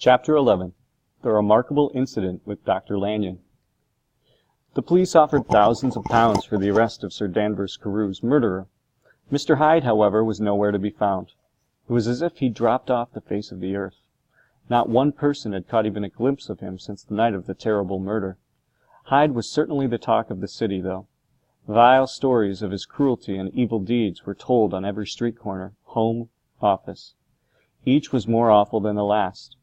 Chapter 11. The Remarkable Incident with Dr. Lanyon. The police offered thousands of pounds for the arrest of Sir Danvers Carew's murderer. Mr. Hyde, however, was nowhere to be found. It was as if he'd dropped off the face of the earth. Not one person had caught even a glimpse of him since the night of the terrible murder. Hyde was certainly the talk of the city, though. Vile stories of his cruelty and evil deeds were told on every street corner, home, office. Each was more awful than the last.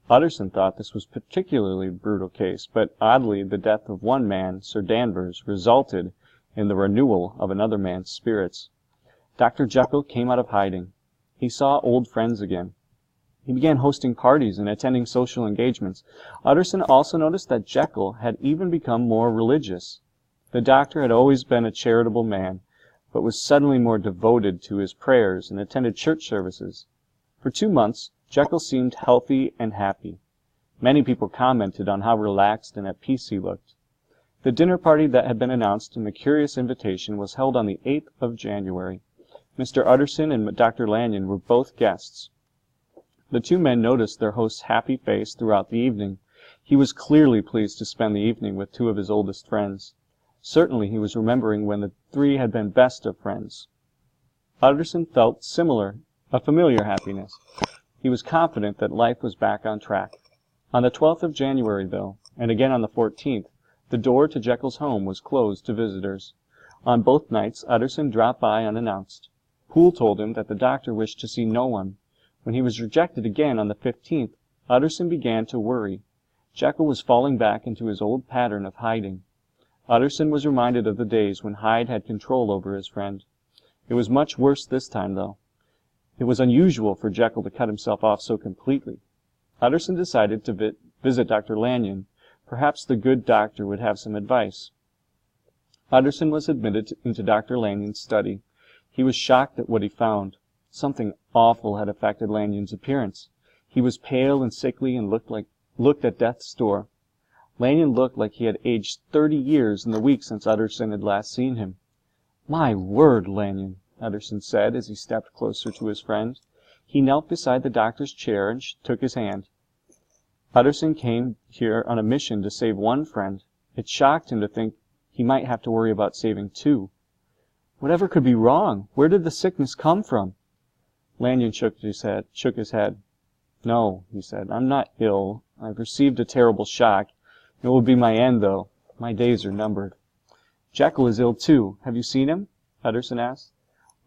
Utterson thought this was a particularly brutal case, but oddly the death of one man, Sir Danvers, resulted in the renewal of another man's spirits. Dr. Jekyll came out of hiding. He saw old friends again. He began hosting parties and attending social engagements. Utterson also noticed that Jekyll had even become more religious. The doctor had always been a charitable man, but was suddenly more devoted to his prayers and attended church services. For 2 months, Jekyll seemed healthy and happy. Many people commented on how relaxed and at peace he looked. The dinner party that had been announced in the curious invitation was held on the 8th of January. Mr. Utterson and Dr. Lanyon were both guests. The two men noticed their host's happy face throughout the evening. He was clearly pleased to spend the evening with two of his oldest friends. Certainly he was remembering when the three had been best of friends. Utterson felt a familiar happiness. He was confident that life was back on track. On the 12th of January, though, and again on the 14th, the door to Jekyll's home was closed to visitors. On both nights, Utterson dropped by unannounced. Poole told him that the doctor wished to see no one. When he was rejected again on the 15th, Utterson began to worry. Jekyll was falling back into his old pattern of hiding. Utterson was reminded of the days when Hyde had control over his friend. It was much worse this time, though. It was unusual for Jekyll to cut himself off so completely. Utterson decided to visit Dr. Lanyon. Perhaps the good doctor would have some advice. Utterson was admitted into Dr. Lanyon's study. He was shocked at what he found. Something awful had affected Lanyon's appearance. He was pale and sickly and looked at death's door. Lanyon looked like he had aged 30 years in the week since Utterson had last seen him. "My word, Lanyon," Utterson said as he stepped closer to his friend. He knelt beside the doctor's chair and took his hand. Utterson came here on a mission to save one friend. It shocked him to think he might have to worry about saving two. Whatever could be wrong? Where did the sickness come from? Lanyon shook his head. "No," he said, "I'm not ill. I've received a terrible shock. It will be my end, though. My days are numbered." "Jekyll is ill, too. Have you seen him?" Utterson asked.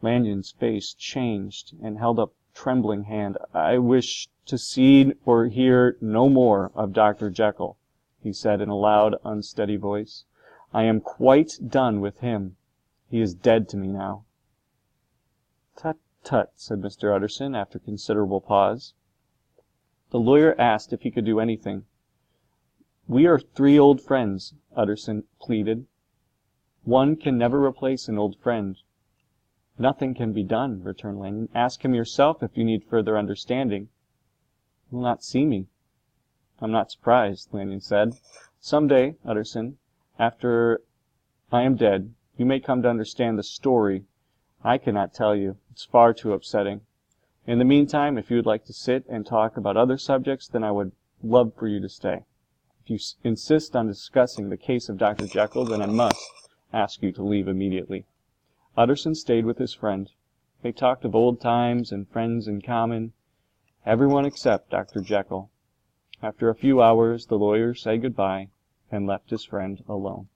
Lanyon's face changed and held up a trembling hand. "I wish to see or hear no more of Dr. Jekyll," he said in a loud, unsteady voice. "I am quite done with him. He is dead to me now." "Tut, tut," said Mr. Utterson after considerable pause. The lawyer asked if he could do anything. "We are 3 old friends," Utterson pleaded. "One can never replace an old friend." "Nothing can be done," returned Lanyon. "Ask him yourself if you need further understanding." "He will not see me." "I'm not surprised," Lanyon said. "Some day, Utterson, after I am dead, you may come to understand the story. I cannot tell you. It's far too upsetting. In the meantime, if you would like to sit and talk about other subjects, then I would love for you to stay. If you insist on discussing the case of Dr. Jekyll, then I must ask you to leave immediately." Utterson stayed with his friend. They talked of old times and friends in common, everyone except Dr. Jekyll. After a few hours, the lawyer said goodbye and left his friend alone.